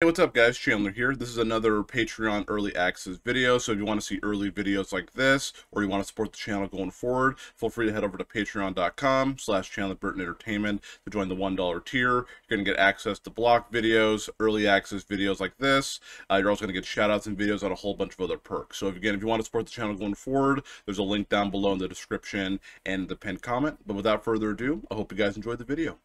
Hey, what's up guys, Chandler here. This is another Patreon early access video, so if you want to see early videos like this, or you want to support the channel going forward, feel free to head over to patreon.com/ChandlerBurtonEntertainment to join the $1 tier. You're going to get access to block videos, early access videos like this. You're also going to get shoutouts and videos and a whole bunch of other perks. So if you want to support the channel going forward, there's a link down below in the description and the pinned comment. But without further ado, I hope you guys enjoyed the video.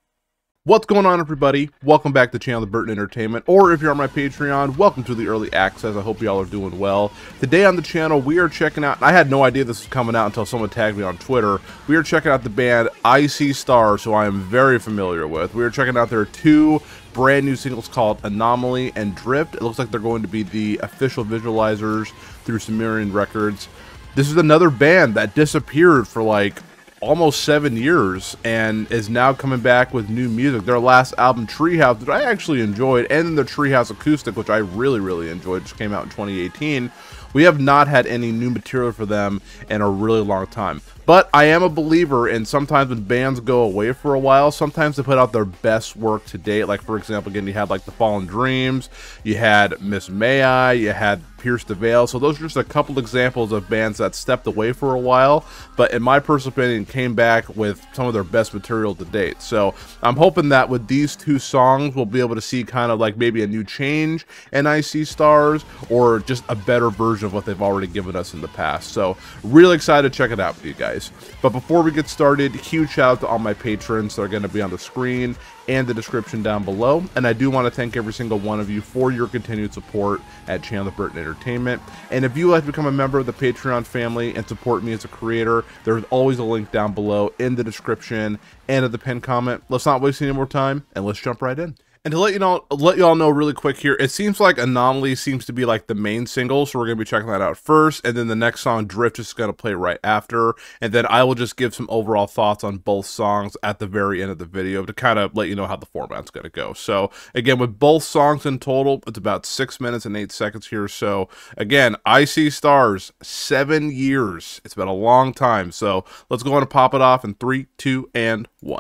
What's going on, everybody? Welcome back to Chandler Burton Entertainment, or if you're on my Patreon, welcome to the early access. I hope y'all are doing well. Today on the channel, we are checking out, I had no idea this was coming out until someone tagged me on Twitter. We are checking out the band IC Stars, who I am very familiar with. We are checking out their two brand new singles called Anomaly and Drift. It looks like they're going to be the official visualizers through Sumerian Records. This is another band that disappeared for like almost 7 years and is now coming back with new music. Their last album, Treehouse, which I actually enjoyed, and then the Treehouse Acoustic, which I really enjoyed, just came out in 2018. We have not had any new material for them in a really long time. But I am a believer in sometimes when bands go away for a while, sometimes they put out their best work to date. Like, for example, again, you had like The Fallen Dreams, you had Miss May I, you had Pierce the Veil. So those are just a couple examples of bands that stepped away for a while, but in my personal opinion, came back with some of their best material to date. So I'm hoping that with these two songs, we'll be able to see kind of like maybe a new change in IC Stars, or just a better version of what they've already given us in the past. So really excited to check it out for you guys. But before we get started, huge shout out to all my patrons that are going to be on the screen and the description down below. And I do want to thank every single one of you for your continued support at Chandler Burton Entertainment. And if you would like to become a member of the Patreon family and support me as a creator, there's always a link down below in the description and at the pinned comment. Let's not waste any more time and let's jump right in. And to let y'all know really quick here, it seems like Anomaly seems to be like the main single, so we're going to be checking that out first, and then the next song, Drift, is going to play right after, and then I will just give some overall thoughts on both songs at the very end of the video to kind of let you know how the format's going to go. So, again, with both songs in total, it's about 6 minutes and 8 seconds here. So, again, IC Stars, 7 years. It's been a long time, so let's go on and pop it off in 3, 2, and 1.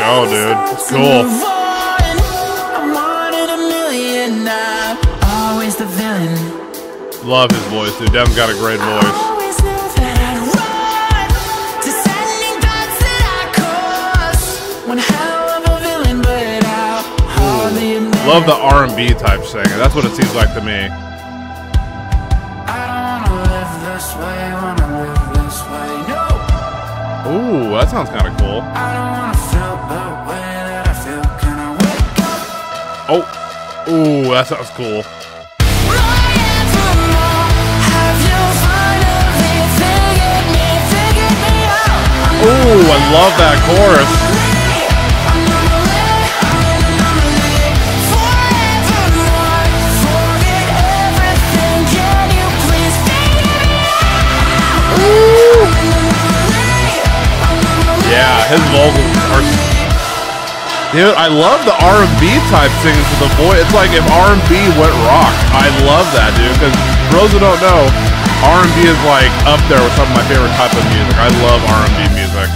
Oh, dude, it's cool. Love his voice, dude. Dev's got a great voice. Ooh. Love the R&B type singing. That's what it seems like to me. Ooh, that sounds kind of cool. Oh, ooh, that sounds cool. Ooh, I love that chorus. Ooh. Yeah, his vocals are... Dude, I love the R&B type singing to the voice. It's like if R&B went rock. I love that, dude, because for those who don't know, R&B is like up there with some of my favorite type of music. I love R&B music.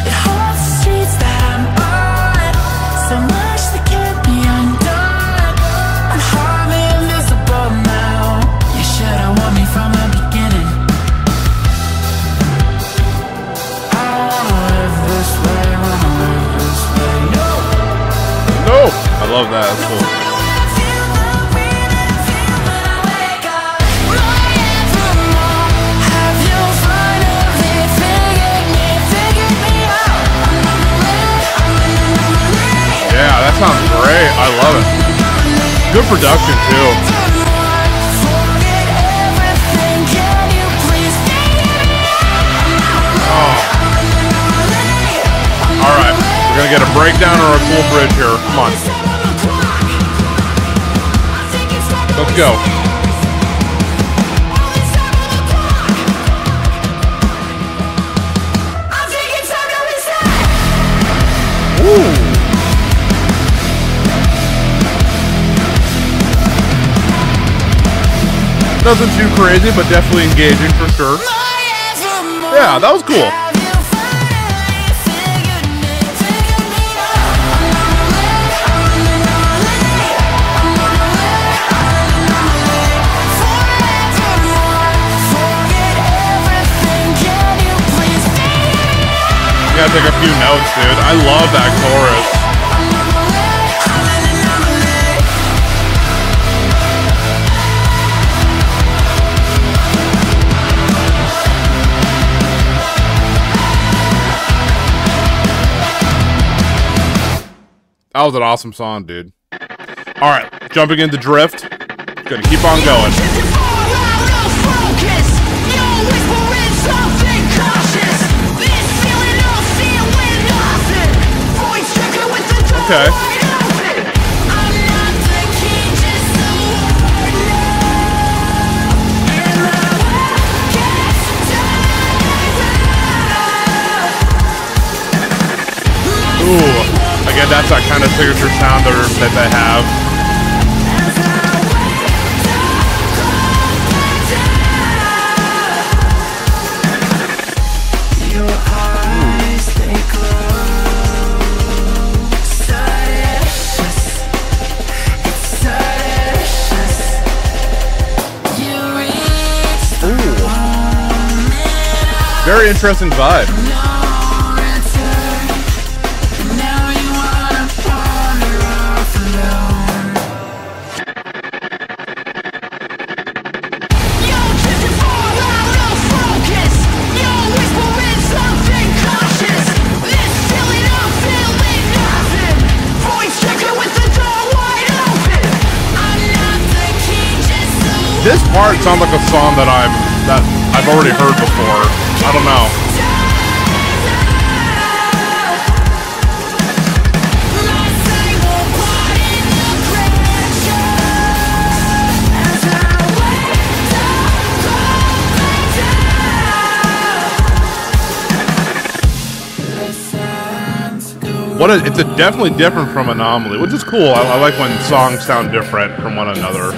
I love that. That's cool. Yeah, that sounds great. I love it. Good production too. Oh. All right, we're gonna get a breakdown or a cool bridge here. Come on. Let's go. Ooh. Nothing too crazy, but definitely engaging for sure. Yeah, that was cool. You gotta take a few notes, dude. I love that chorus. That was an awesome song, dude. Alright, jumping into Drift. Gonna keep on going. Okay. Ooh. Again, that's that kind of signature sound that they have. Ooh. Very interesting vibe. This part sounds like a song that I've already heard before. I don't know. It's definitely different from Anomaly, which is cool. I like when songs sound different from one another.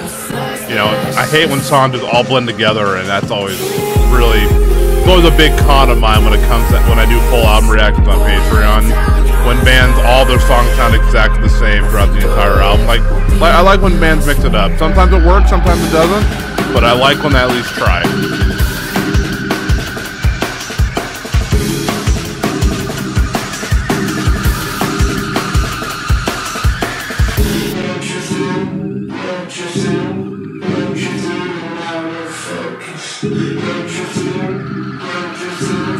You know, I hate when songs just all blend together, and that's always really a big con of mine when it comes to when I do full album reactions on Patreon. When bands, all their songs sound exactly the same throughout the entire album. Like I like when bands mix it up. Sometimes it works, sometimes it doesn't, but I like when they at least try.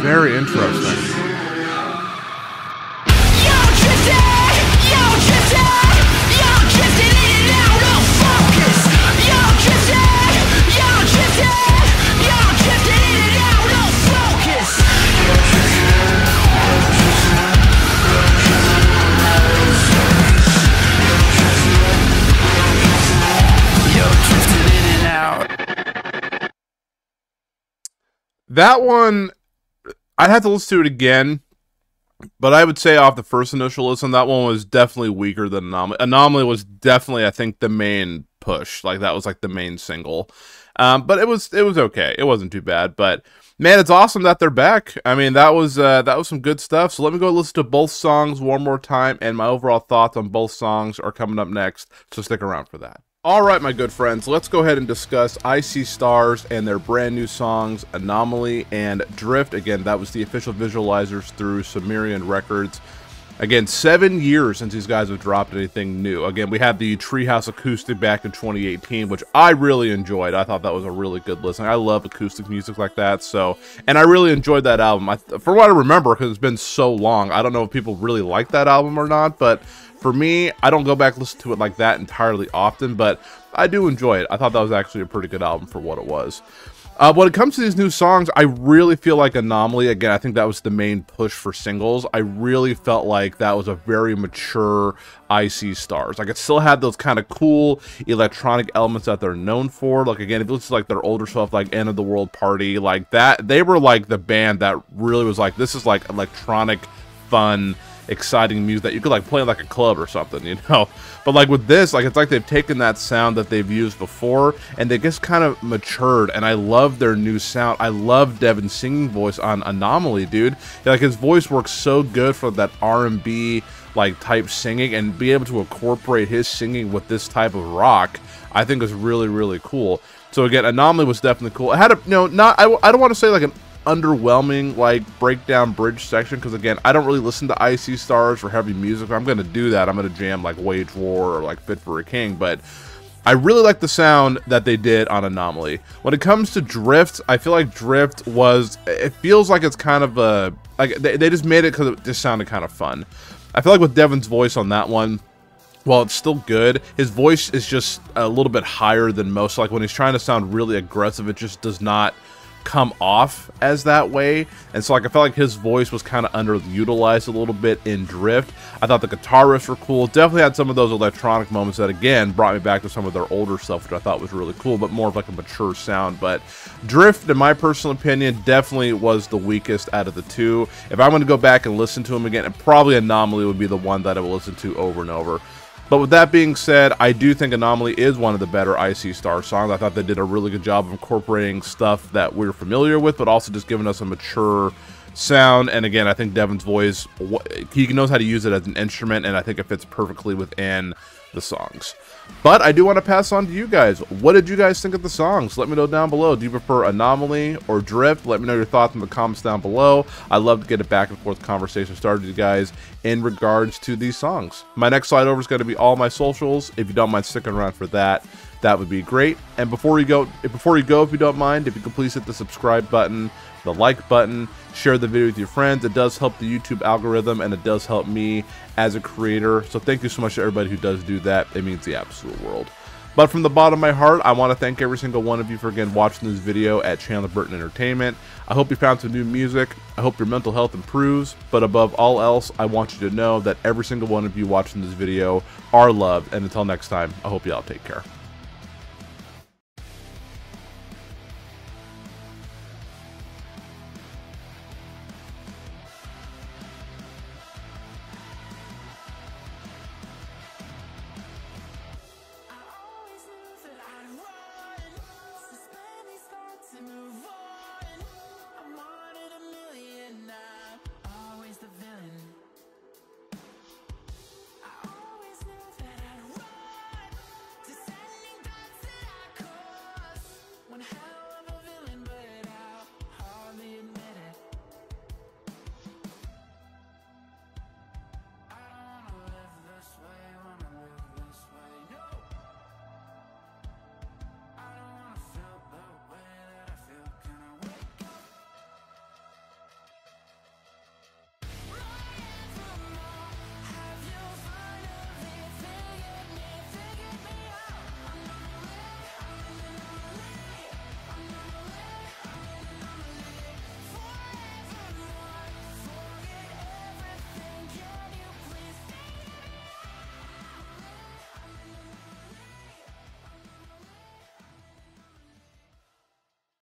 Very interesting. That one, I'd have to listen to it again, but I would say off the first initial listen, that one was definitely weaker than Anomaly. Anomaly was definitely, I think, the main push. Like, that was like the main single. But it was okay. It wasn't too bad. But man, it's awesome that they're back. I mean, that was some good stuff. So let me go listen to both songs one more time, and my overall thoughts on both songs are coming up next. So stick around for that. Alright, my good friends, let's go ahead and discuss I See Stars and their brand new songs, Anomaly and Drift. Again, that was the official visualizers through Sumerian Records. Again, 7 years since these guys have dropped anything new. Again, we had the Treehouse Acoustic back in 2018, which I really enjoyed. I thought that was a really good listen. I love acoustic music like that, and I really enjoyed that album. For what I remember, because it's been so long, I don't know if people really like that album or not, but for me, I don't go back and listen to it like that entirely often, but I do enjoy it. I thought that was actually a pretty good album for what it was. When it comes to these new songs, I really feel like Anomaly, again, I think that was the main push for singles. I really felt like that was a very mature I See Stars. Like, it still had those kind of cool electronic elements that they're known for. Like, again, if it looks like their older stuff, like End of the World Party, like that, they were like the band that really was like, this is like electronic, fun, exciting music that you could like play in like a club or something, you know. But like with this, like it's like they've taken that sound that they've used before and they just kind of matured, and I love their new sound. I love Devin's singing voice on Anomaly, dude. Like his voice works so good for that R&B like type singing, and be able to incorporate his singing with this type of rock, I think is really, really cool. So again, Anomaly was definitely cool. It had a, you know, not, I don't want to say like an underwhelming like breakdown bridge section, because again, I don't really listen to IC Stars for heavy music. If I'm gonna do that, I'm gonna jam like Wage War or like Fit for a King, but I really like the sound that they did on Anomaly. When it comes to Drift, I feel like Drift was, it feels like it's kind of a, like they just made it because it just sounded kind of fun. I feel like with Devin's voice on that one, while it's still good, his voice is just a little bit higher than most. Like when he's trying to sound really aggressive, it just does not come off as that way. And so like I felt like his voice was kind of underutilized a little bit in Drift. I thought the guitar riffs were cool. Definitely had some of those electronic moments that again brought me back to some of their older stuff, which I thought was really cool, but more of like a mature sound. But Drift, in my personal opinion, definitely was the weakest out of the two. If I'm going to go back and listen to him again, and probably Anomaly would be the one that I will listen to over and over. But with that being said, I do think Anomaly is one of the better IC Star songs. I thought they did a really good job of incorporating stuff that we're familiar with, but also just giving us a mature sound. And again, I think Devin's voice, he knows how to use it as an instrument, and I think it fits perfectly within the songs. But I do want to pass on to you guys. What did you guys think of the songs? Let me know down below. Do you prefer Anomaly or Drift? Let me know your thoughts in the comments down below. I'd love to get a back and forth conversation started with you guys in regards to these songs. My next slide over is going to be all my socials. If you don't mind sticking around for that, that would be great. And before you go, if you don't mind, if you could please hit the subscribe button, the like button, share the video with your friends. It does help the YouTube algorithm, and it does help me as a creator. So thank you so much to everybody who does do that. It means the absolute world. But from the bottom of my heart, I want to thank every single one of you for again watching this video at Chandler Burton Entertainment. I hope you found some new music. I hope your mental health improves. But above all else, I want you to know that every single one of you watching this video are loved. And until next time, I hope you all take care.